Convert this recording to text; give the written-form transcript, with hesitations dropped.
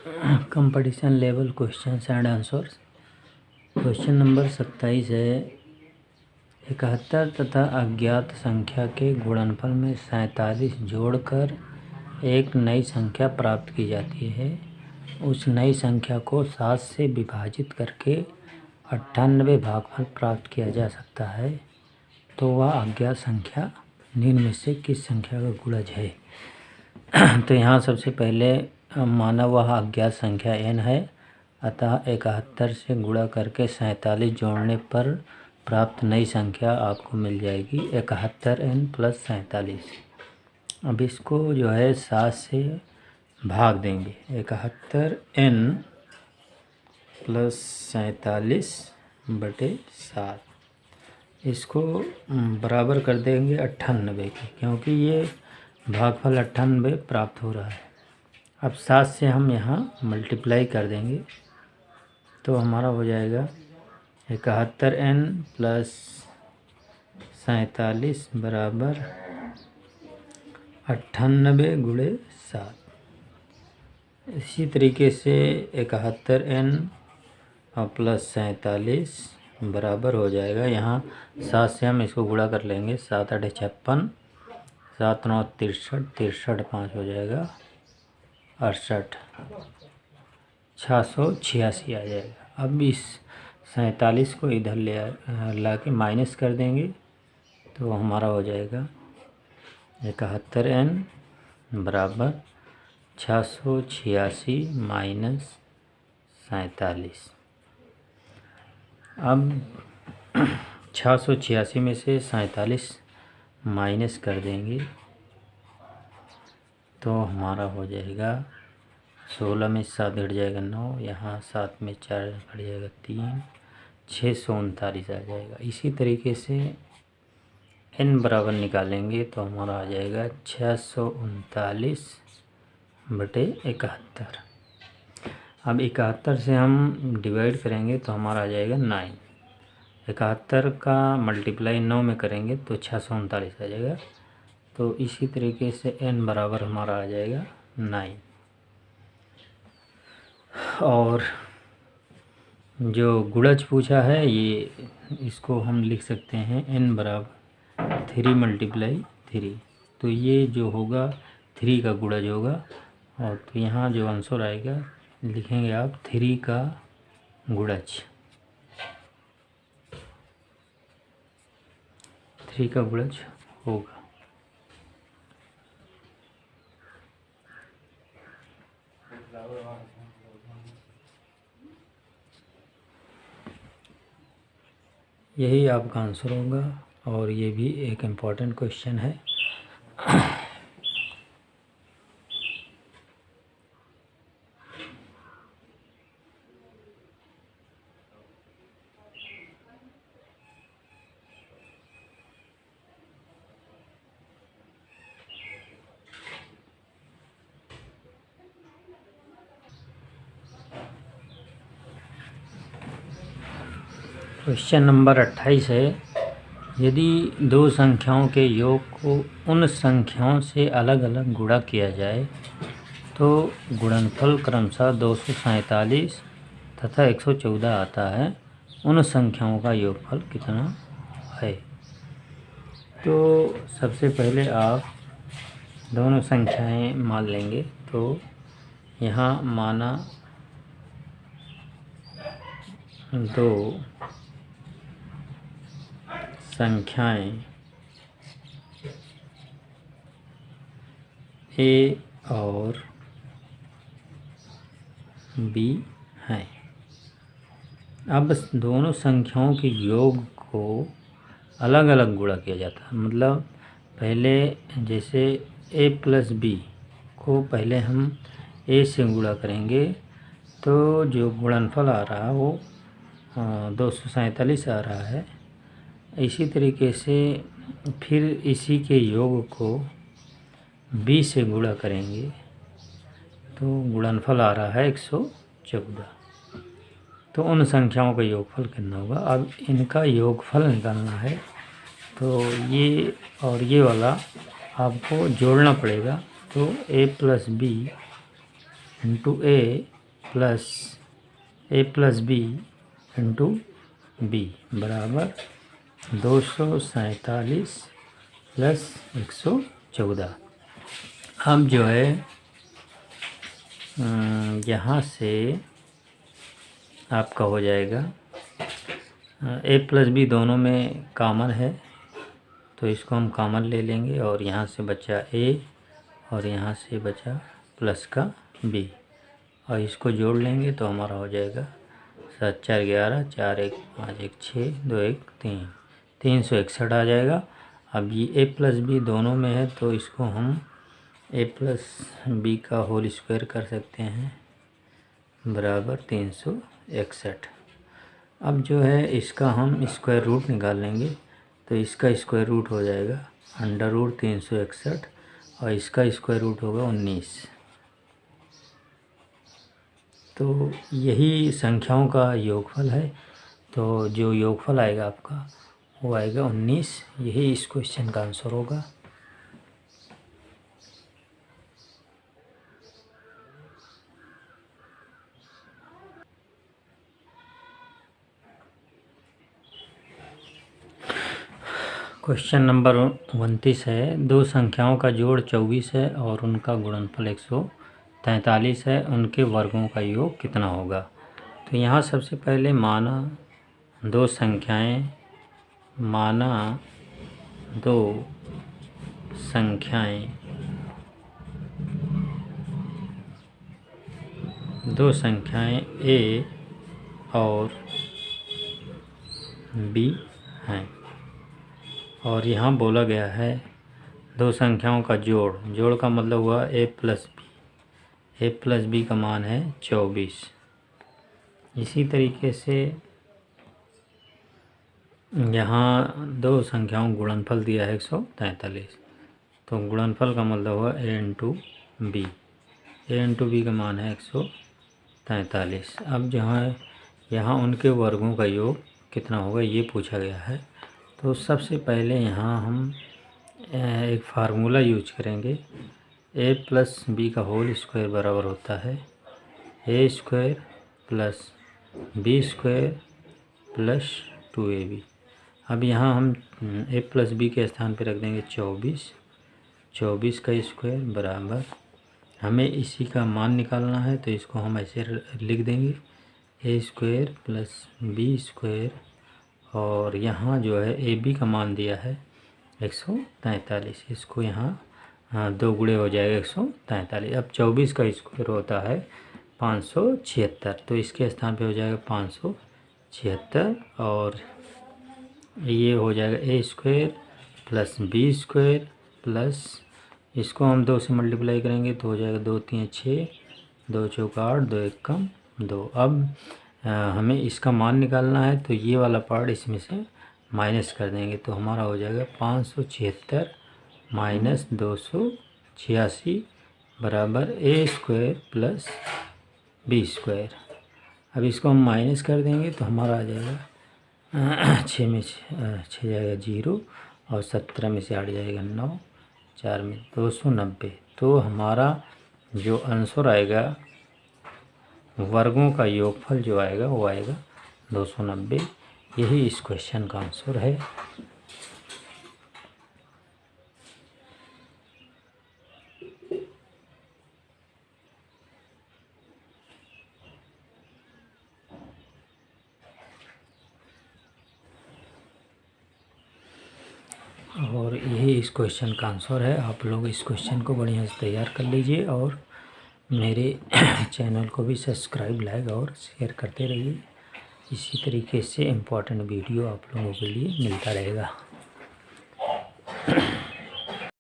Competition level questions and answers. Question number 27 है, 71 तथा अज्ञात संख्या के गुणनफल में 47 जोड़कर एक नई संख्या प्राप्त की जाती है। उस नई संख्या को 7 से विभाजित करके 98 भागफल प्राप्त किया जा सकता है, तो वह अज्ञात संख्या निम्न में से किस संख्या का गुणज है। तो यहाँ सबसे पहले माना वह अज्ञात संख्या n है, अतः 71 से गुणा करके 47 जोड़ने पर प्राप्त नई संख्या आपको मिल जाएगी 71n + 47। अब इसको जो है 7 से भाग देंगे, 71n + 47/7। इसको बराबर कर देंगे 98 के, क्योंकि ये भागफल 98 प्राप्त हो रहा है। अब 7 से हम यहाँ मल्टीप्लाई कर देंगे तो हमारा हो जाएगा 71n + 47 बराबर 98 × 7। इसी तरीके से 71n + 47 बराबर हो जाएगा, यहाँ 7 से हम इसको गुणा कर लेंगे, 7 × 8 = 56, 7 × 9 = 63, 63 5 हो जाएगा 68, 686 आ जाएगा। अब इस 47 को इधर ला के माइनस कर देंगे तो हमारा हो जाएगा 71n बराबर 686 - 47। अब 686 में से 47 माइनस कर देंगे तो हमारा हो जाएगा 16 में 7 घट जाएगा 9, यहाँ 7 में 4 घट जाएगा 3, 639 आ जाएगा। इसी तरीके से n बराबर निकालेंगे तो हमारा आ जाएगा 639/71। अब 71 से हम डिवाइड करेंगे तो हमारा आ जाएगा 9। 71 का मल्टीप्लाई 9 में करेंगे तो 639 आ जाएगा। तो इसी तरीके से n बराबर हमारा आ जाएगा 9। और जो गुणज पूछा है ये, इसको हम लिख सकते हैं n बराबर 3 × 3। तो ये जो होगा 3 का गुणज होगा, और तो यहाँ जो आंसर आएगा लिखेंगे आप 3 का गुणज, 3 का गुणज होगा। यही आपका आंसर होगा, और ये भी एक इम्पॉर्टेंट क्वेश्चन है। क्वेश्चन नंबर 28 है, यदि दो संख्याओं के योग को उन संख्याओं से अलग अलग गुणा किया जाए तो गुणनफल क्रमशः 247 तथा 114 आता है, उन संख्याओं का योगफल कितना है। तो सबसे पहले आप दोनों संख्याएं मान लेंगे। तो यहाँ माना दो संख्याएं A और B हैं। अब दोनों संख्याओं के योग को अलग अलग गुणा किया जाता है। मतलब पहले जैसे A + B को पहले हम A से गुणा करेंगे तो जो गुणनफल आ रहा है वो 247 आ रहा है। इसी तरीके से फिर इसी के योग को B से गुणा करेंगे तो गुणनफल आ रहा है 114। तो उन संख्याओं का योगफल कितना होगा। अब इनका योगफल निकालना है तो ये और ये वाला आपको जोड़ना पड़ेगा। तो A + B × A plus A plus B into B बराबर 247 प्लस 114। अब जो है यहाँ से आपका हो जाएगा ए प्लस बी दोनों में कॉमन है तो इसको हम कॉमन ले लेंगे और यहाँ से बचा ए और यहाँ से बचा प्लस का बी और इसको जोड़ लेंगे तो हमारा हो जाएगा 7 4 11 4 1 5 1 6 2 1 3 361 आ जाएगा। अब ये ए प्लस बी दोनों में है तो इसको हम ए प्लस बी का होल स्क्वायर कर सकते हैं बराबर 361। अब जो है इसका हम स्क्वायर रूट निकाल लेंगे तो इसका स्क्वायर रूट हो जाएगा अंडर रूट 361 और इसका स्क्वायर रूट होगा 19। तो यही संख्याओं का योगफल है। तो जो योगफल आएगा आपका वो आएगा 19। यही इस क्वेश्चन का आंसर होगा। क्वेश्चन नंबर 29 है। दो संख्याओं का जोड़ 24 है और उनका गुणनफल 143 है। उनके वर्गों का योग कितना होगा। तो यहाँ सबसे पहले माना दो संख्याएं ए और बी हैं और यहाँ बोला गया है दो संख्याओं का जोड़ का मतलब हुआ ए प्लस बी का मान है 24। इसी तरीके से यहाँ दो संख्याओं गुणनफल दिया है 143 तो गुणनफल का मतलब हुआ ए इंटू बी का मान है 143। अब जहाँ यहाँ उनके वर्गों का योग कितना होगा ये पूछा गया है। तो सबसे पहले यहाँ हम एक फार्मूला यूज करेंगे। ए प्लस बी का होल स्क्वायर बराबर होता है A square plus B square plus 2ab। अब यहाँ हम ए प्लस बी के स्थान पर रख देंगे 24 का स्क्वायर बराबर हमें इसी का मान निकालना है तो इसको हम ऐसे लिख देंगे ए स्क्वायर प्लस बी स्क्वायर और यहाँ जो है ए बी का मान दिया है 143। इसको यहाँ दो गुणे हो जाएगा 143। अब 24 का स्क्वायर होता है 576 तो इसके स्थान पे हो जाएगा 576 और ये हो जाएगा A square plus B square plus इसको हम 2 से मल्टीप्लाई करेंगे तो हो जाएगा 2 3 6 2 चौक 8 2 1 कम 2। अब हमें इसका मान निकालना है तो ये वाला पार्ट इसमें से माइनस कर देंगे तो हमारा हो जाएगा 576 माइनस 286 बराबर ए स्क्वायर प्लस बी स्क्वायर। अब इसको हम माइनस कर देंगे तो हमारा आ जाएगा 6 में 6 जाएगा 0 और 17 में से 8 जाएगा 9 4 में 290। तो हमारा जो आंसर आएगा वर्गों का योगफल जो आएगा वो आएगा 290। यही इस क्वेश्चन का आंसर है। और यही इस क्वेश्चन का आंसर है। आप लोग इस क्वेश्चन को बढ़िया से तैयार कर लीजिए और मेरे चैनल को भी सब्सक्राइब लाइक और शेयर करते रहिए। इसी तरीके से इम्पोर्टेंट वीडियो आप लोगों के लिए मिलता रहेगा।